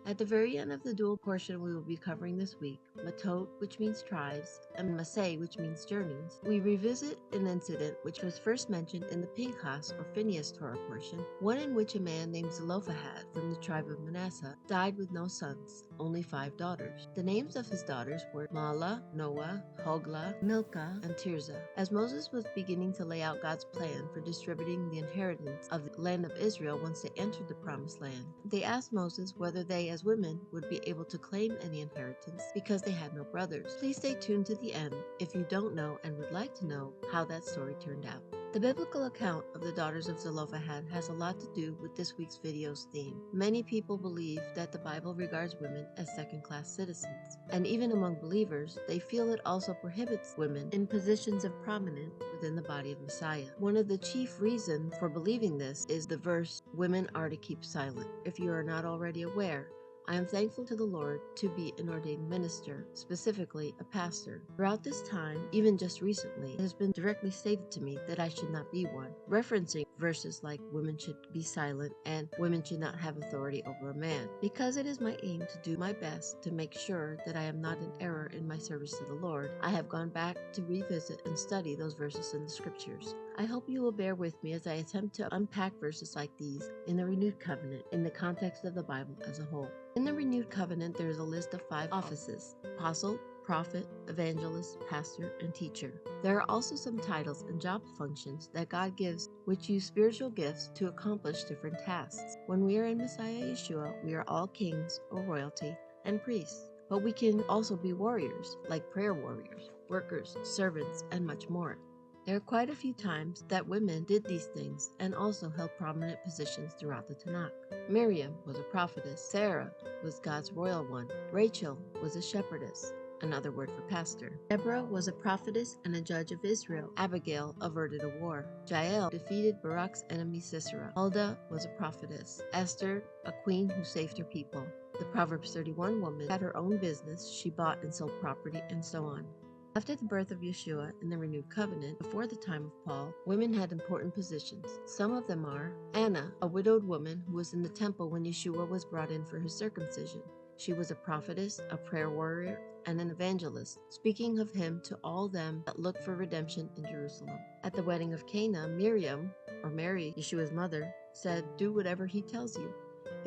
At the very end of the dual portion we will be covering this week, Matot, which means tribes, and Masei, which means journeys, we revisit an incident which was first mentioned in the Pinchas or Phineas Torah portion, one in which a man named Zelophehad from the tribe of Manasseh died with no sons, only 5 daughters. The names of his daughters were Mahlah, Noah, Hoglah, Milcah, and Tirzah. As Moses was beginning to lay out God's plan for distributing the inheritance of the land of Israel once they entered the promised land, they asked Moses whether they as women would be able to claim any inheritance because they had no brothers. Please stay tuned to the end if you don't know and would like to know how that story turned out. The biblical account of the daughters of Zelophehad has a lot to do with this week's video's theme. Many people believe that the Bible regards women as second-class citizens, and even among believers, they feel it also prohibits women in positions of prominence within the body of Messiah. One of the chief reasons for believing this is the verse, "Women are to keep silent." If you are not already aware, I am thankful to the Lord to be an ordained minister, specifically a pastor. Throughout this time, even just recently, it has been directly stated to me that I should not be one, referencing verses like women should be silent and women should not have authority over a man. Because it is my aim to do my best to make sure that I am not in error in my service to the Lord, I have gone back to revisit and study those verses in the scriptures. I hope you will bear with me as I attempt to unpack verses like these in the renewed covenant in the context of the Bible as a whole. In the renewed covenant, there is a list of 5 offices: apostle, prophet, evangelist, pastor, and teacher. There are also some titles and job functions that God gives which use spiritual gifts to accomplish different tasks. When we are in Messiah Yeshua, we are all kings or royalty and priests. But we can also be warriors, like prayer warriors, workers, servants, and much more. There are quite a few times that women did these things and also held prominent positions throughout the Tanakh. Miriam was a prophetess. Sarah was God's royal one. Rachel was a shepherdess, another word for pastor. Deborah was a prophetess and a judge of Israel. Abigail averted a war. Jael defeated Baruk's enemy Sisera. Huldah was a prophetess. Esther, a queen who saved her people. The Proverbs 31 woman had her own business. She bought and sold property and so on. After the birth of Yeshua in the renewed covenant, before the time of Paul, women had important positions. Some of them are Anna, a widowed woman who was in the temple when Yeshua was brought in for his circumcision. She was a prophetess, a prayer warrior, and an evangelist, speaking of him to all them that look for redemption in Jerusalem. At the wedding of Cana, Miriam, or Mary, Yeshua's mother, said, "Do whatever he tells you."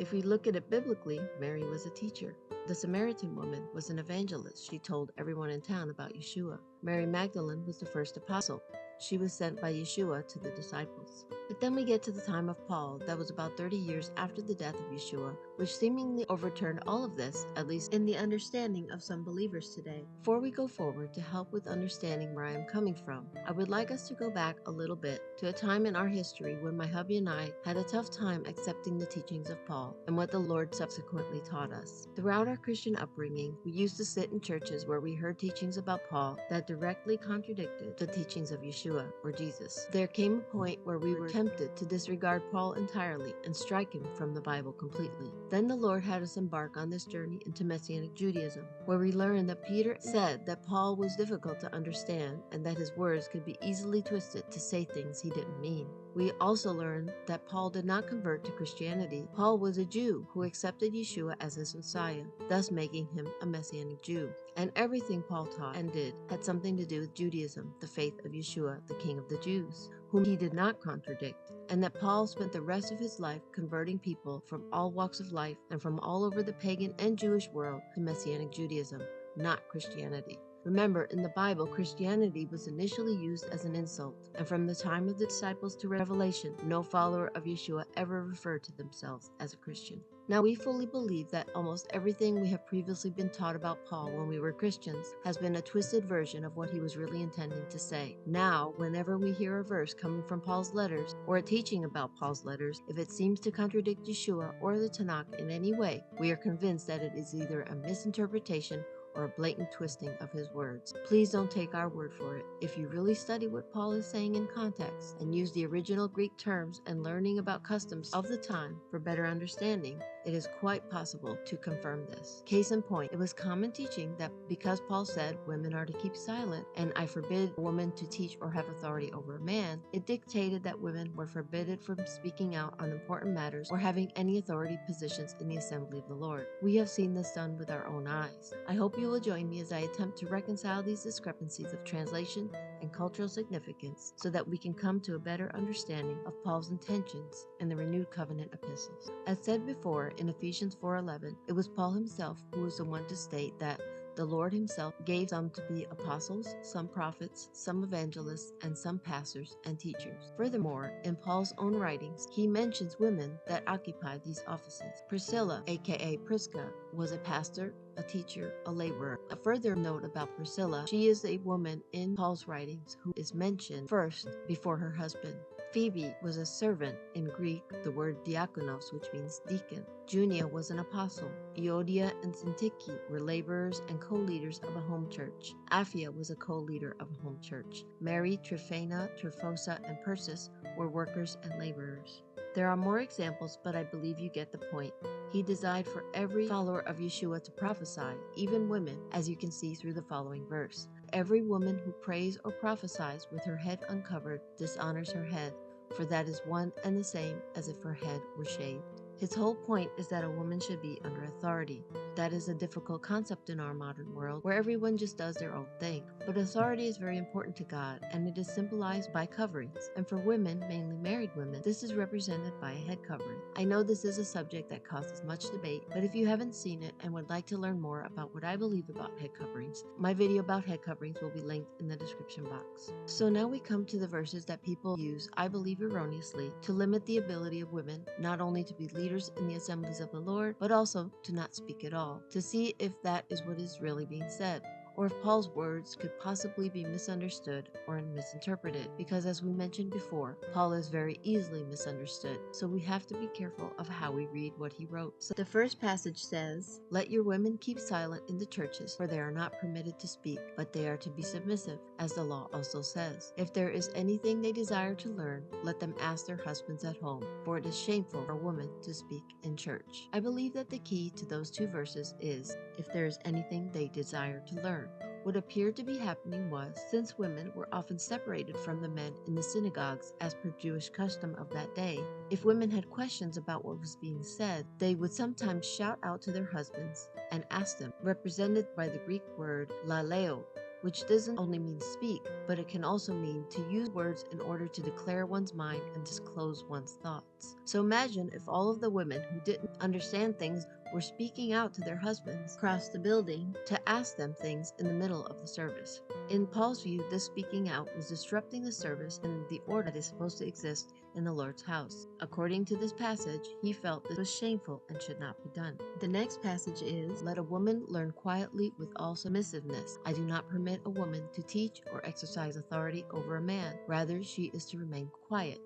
If we look at it biblically, Mary was a teacher. The Samaritan woman was an evangelist. She told everyone in town about Yeshua. Mary Magdalene was the first apostle. She was sent by Yeshua to the disciples. But then we get to the time of Paul, that was about 30 years after the death of Yeshua, which seemingly overturned all of this, at least in the understanding of some believers today. Before we go forward to help with understanding where I am coming from, I would like us to go back a little bit to a time in our history when my hubby and I had a tough time accepting the teachings of Paul and what the Lord subsequently taught us. Throughout our Christian upbringing, we used to sit in churches where we heard teachings about Paul that directly contradicted the teachings of Yeshua or Jesus. There came a point where we were tempted to disregard Paul entirely and strike him from the Bible completely. Then the Lord had us embark on this journey into Messianic Judaism, where we learned that Peter said that Paul was difficult to understand and that his words could be easily twisted to say things he didn't mean. We also learned that Paul did not convert to Christianity. Paul was a Jew who accepted Yeshua as his Messiah, thus making him a Messianic Jew. And everything Paul taught and did had something to do with Judaism, the faith of Yeshua, the King of the Jews, whom he did not contradict, and that Paul spent the rest of his life converting people from all walks of life and from all over the pagan and Jewish world to Messianic Judaism, not Christianity. Remember, in the Bible, Christianity was initially used as an insult, and from the time of the disciples to Revelation, no follower of Yeshua ever referred to themselves as a Christian. Now, we fully believe that almost everything we have previously been taught about Paul when we were Christians has been a twisted version of what he was really intending to say. Now, whenever we hear a verse coming from Paul's letters or a teaching about Paul's letters, if it seems to contradict Yeshua or the Tanakh in any way, we are convinced that it is either a misinterpretation or a blatant twisting of his words. Please don't take our word for it. If you really study what Paul is saying in context and use the original Greek terms and learning about customs of the time for better understanding, it is quite possible to confirm this. Case in point, it was common teaching that because Paul said women are to keep silent, and I forbid a woman to teach or have authority over a man, it dictated that women were forbidden from speaking out on important matters or having any authority positions in the assembly of the Lord. We have seen this done with our own eyes. I hope you will join me as I attempt to reconcile these discrepancies of translation and cultural significance so that we can come to a better understanding of Paul's intentions in the renewed covenant epistles. As said before in Ephesians 4:11, it was Paul himself who was the one to state that the Lord himself gave some to be apostles, some prophets, some evangelists, and some pastors and teachers. Furthermore, in Paul's own writings, he mentions women that occupied these offices. Priscilla, aka Prisca, was a pastor, a teacher, a laborer. A further note about Priscilla, she is a woman in Paul's writings who is mentioned first before her husband. Phoebe was a servant. In Greek, the word diakonos, which means deacon. Junia was an apostle. Euodia and Syntyche were laborers and co-leaders of a home church. Apphia was a co-leader of a home church. Mary, Tryphena, Tryphosa, and Persis were workers and laborers. There are more examples, but I believe you get the point. He desired for every follower of Yeshua to prophesy, even women, as you can see through the following verse. Every woman who prays or prophesies with her head uncovered dishonors her head, for that is one and the same as if her head were shaved. His whole point is that a woman should be under authority. That is a difficult concept in our modern world, where everyone just does their own thing. But authority is very important to God, and it is symbolized by coverings. And for women, mainly married women, this is represented by a head covering. I know this is a subject that causes much debate, but if you haven't seen it and would like to learn more about what I believe about head coverings, my video about head coverings will be linked in the description box. So now we come to the verses that people use, I believe erroneously, to limit the ability of women not only to be leaders in the assemblies of the Lord, but also to not speak at all, to see if that is what is really being said, or if Paul's words could possibly be misunderstood or misinterpreted, because as we mentioned before, Paul is very easily misunderstood, so we have to be careful of how we read what he wrote. So the first passage says, "Let your women keep silent in the churches, for they are not permitted to speak, but they are to be submissive, as the law also says. If there is anything they desire to learn, let them ask their husbands at home, for it is shameful for a woman to speak in church." I believe that the key to those two verses is, if there is anything they desire to learn. What appeared to be happening was, since women were often separated from the men in the synagogues as per Jewish custom of that day, if women had questions about what was being said, they would sometimes shout out to their husbands and ask them, represented by the Greek word laleo, which doesn't only mean speak, but it can also mean to use words in order to declare one's mind and disclose one's thoughts. So imagine if all of the women who didn't understand things were speaking out to their husbands across the building to ask them things in the middle of the service. In Paul's view, this speaking out was disrupting the service and the order that is supposed to exist in the Lord's house. According to this passage, he felt this was shameful and should not be done. The next passage is, "Let a woman learn quietly with all submissiveness. I do not permit a woman to teach or exercise authority over a man. Rather, she is to remain quiet."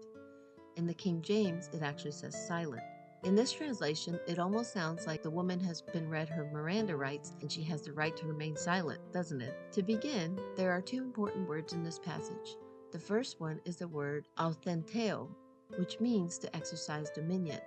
In the King James, it actually says silent. In this translation, it almost sounds like the woman has been read her Miranda rights and she has the right to remain silent, doesn't it? To begin, there are two important words in this passage. The first one is the word authenteo, which means to exercise dominion,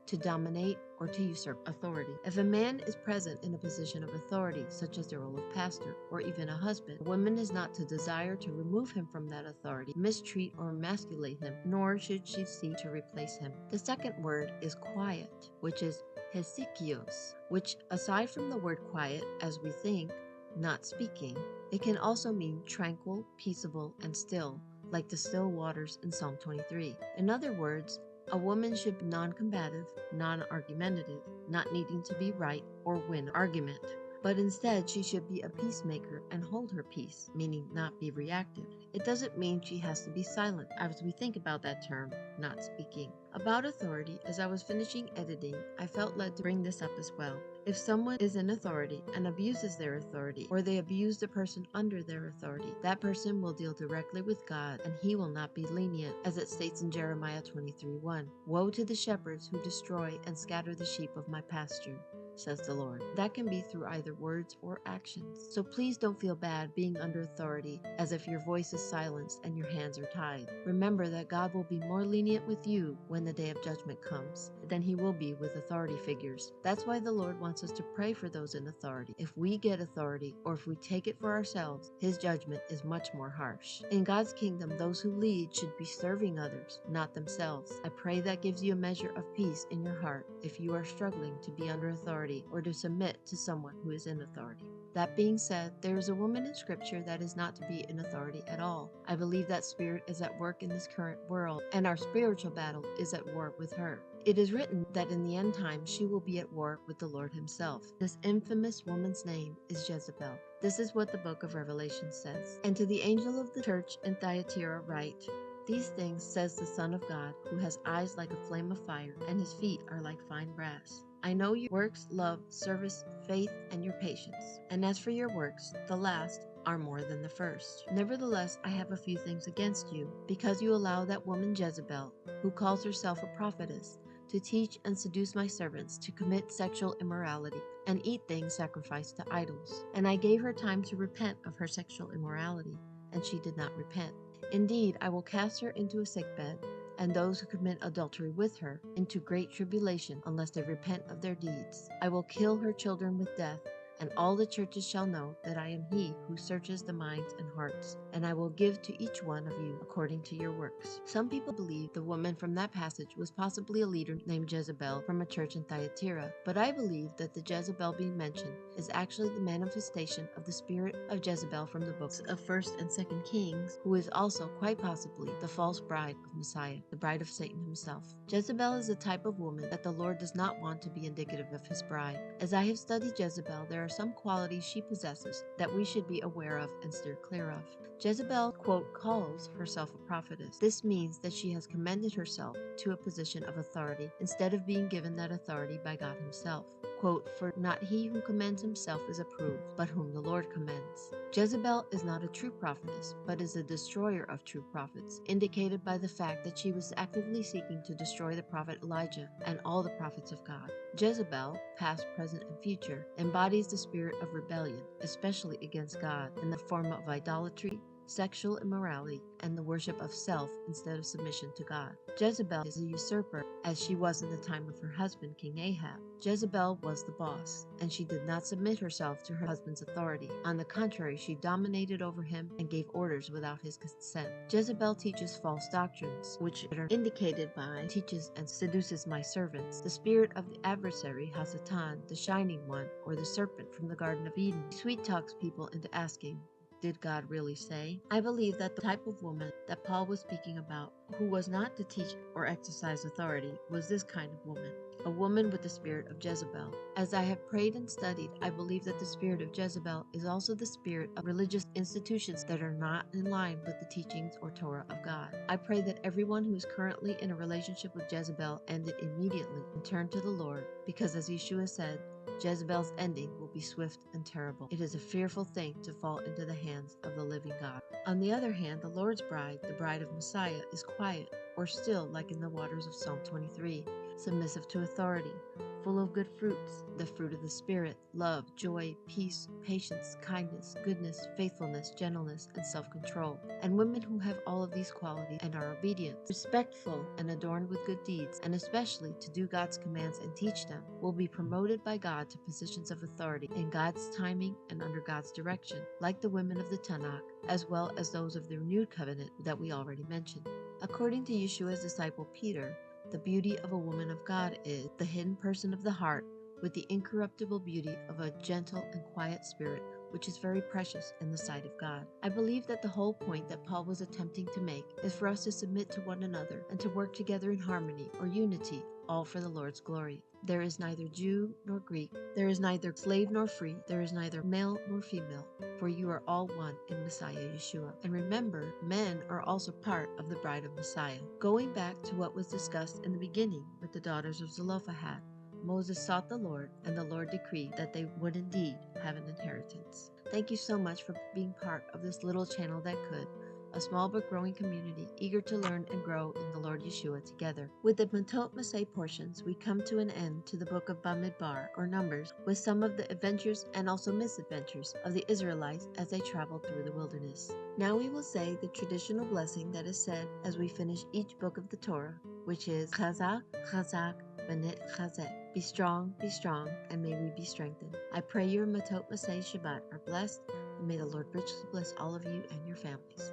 to dominate, or to usurp authority. If a man is present in a position of authority, such as the role of pastor, or even a husband, a woman is not to desire to remove him from that authority, mistreat or emasculate him, nor should she seek to replace him. The second word is quiet, which is hesychios, which, aside from the word quiet, as we think, not speaking, it can also mean tranquil, peaceable, and still, like the still waters in Psalm 23. In other words, a woman should be non-combative, non-argumentative, not needing to be right or win an argument, but instead she should be a peacemaker and hold her peace, meaning not be reactive. It doesn't mean she has to be silent, as we think about that term, not speaking. About authority, as I was finishing editing, I felt led to bring this up as well. If someone is in authority and abuses their authority, or they abuse the person under their authority, that person will deal directly with God, and he will not be lenient, as it states in Jeremiah 23:1. "Woe to the shepherds who destroy and scatter the sheep of my pasture." says the Lord. That can be through either words or actions. So please don't feel bad being under authority as if your voice is silenced and your hands are tied. Remember that God will be more lenient with you when the day of judgment comes than he will be with authority figures. That's why the Lord wants us to pray for those in authority. If we get authority or if we take it for ourselves, his judgment is much more harsh. In God's kingdom, those who lead should be serving others, not themselves. I pray that gives you a measure of peace in your heart if you are struggling to be under authority or to submit to someone who is in authority. That being said, there is a woman in Scripture that is not to be in authority at all. I believe that spirit is at work in this current world, and our spiritual battle is at war with her. It is written that in the end time she will be at war with the Lord himself. This infamous woman's name is Jezebel. This is what the book of Revelation says. And to the angel of the church in Thyatira write, "These things says the Son of God, who has eyes like a flame of fire, and his feet are like fine brass. I know your works, love, service, faith, and your patience. And as for your works, the last are more than the first. Nevertheless, I have a few things against you, because you allow that woman Jezebel, who calls herself a prophetess, to teach and seduce my servants to commit sexual immorality and eat things sacrificed to idols. And I gave her time to repent of her sexual immorality, and she did not repent. Indeed, I will cast her into a sickbed, and those who commit adultery with her into great tribulation, unless they repent of their deeds. I will kill her children with death, and all the churches shall know that I am he who searches the minds and hearts, and I will give to each one of you according to your works." Some people believe the woman from that passage was possibly a leader named Jezebel from a church in Thyatira, but I believe that the Jezebel being mentioned is actually the manifestation of the spirit of Jezebel from the books of 1st and 2nd Kings, who is also quite possibly the false bride of Messiah, the bride of Satan himself. Jezebel is a type of woman that the Lord does not want to be indicative of his bride. As I have studied Jezebel, there are some qualities she possesses that we should be aware of and steer clear of. Jezebel, quote, calls herself a prophetess. This means that she has commended herself to a position of authority instead of being given that authority by God himself. Quote, "For not he who commends himself is approved, but whom the Lord commends." Jezebel is not a true prophetess, but is a destroyer of true prophets, indicated by the fact that she was actively seeking to destroy the prophet Elijah and all the prophets of God. Jezebel, past, present, and future, embodies the spirit of rebellion, especially against God, in the form of idolatry, sexual immorality, and the worship of self instead of submission to God. Jezebel is a usurper, as she was in the time of her husband, King Ahab. Jezebel was the boss, and she did not submit herself to her husband's authority. On the contrary, she dominated over him and gave orders without his consent. Jezebel teaches false doctrines, which are indicated by teaches and seduces my servants. The spirit of the adversary, Hasatan, the shining one, or the serpent from the Garden of Eden, sweet talks people into asking, did God really say? I believe that the type of woman that Paul was speaking about, who was not to teach or exercise authority, was this kind of woman, a woman with the spirit of Jezebel. As I have prayed and studied, I believe that the spirit of Jezebel is also the spirit of religious institutions that are not in line with the teachings or Torah of God. I pray that everyone who is currently in a relationship with Jezebel end it immediately and turn to the Lord, because as Yeshua said, Jezebel's ending will be swift and terrible. It is a fearful thing to fall into the hands of the living God. On the other hand, the Lord's bride, the bride of Messiah, is quiet or still, like in the waters of Psalm 23, submissive to authority, full of good fruits, the fruit of the Spirit, love, joy, peace, patience, kindness, goodness, faithfulness, gentleness, and self-control. And women who have all of these qualities and are obedient, respectful, and adorned with good deeds, and especially to do God's commands and teach them, will be promoted by God to positions of authority in God's timing and under God's direction, like the women of the Tanakh, as well as those of the renewed covenant that we already mentioned. According to Yeshua's disciple Peter, the beauty of a woman of God is the hidden person of the heart with the incorruptible beauty of a gentle and quiet spirit, which is very precious in the sight of God. I believe that the whole point that Paul was attempting to make is for us to submit to one another and to work together in harmony or unity, all for the Lord's glory. There is neither Jew nor Greek, there is neither slave nor free, there is neither male nor female, for you are all one in Messiah Yeshua. And remember, men are also part of the bride of Messiah. Going back to what was discussed in the beginning with the daughters of Zelophehad, Moses sought the Lord, and the Lord decreed that they would indeed have an inheritance. Thank you so much for being part of this little channel that could. a small but growing community eager to learn and grow in the Lord Yeshua together. With the Matot-Masei portions, we come to an end to the book of Bamidbar, or Numbers, with some of the adventures and also misadventures of the Israelites as they traveled through the wilderness. Now we will say the traditional blessing that is said as we finish each book of the Torah, which is Chazak, Chazak, Benit Chazek. Be strong, and may we be strengthened. I pray your Matot-Masei Shabbat are blessed, and may the Lord richly bless all of you and your families.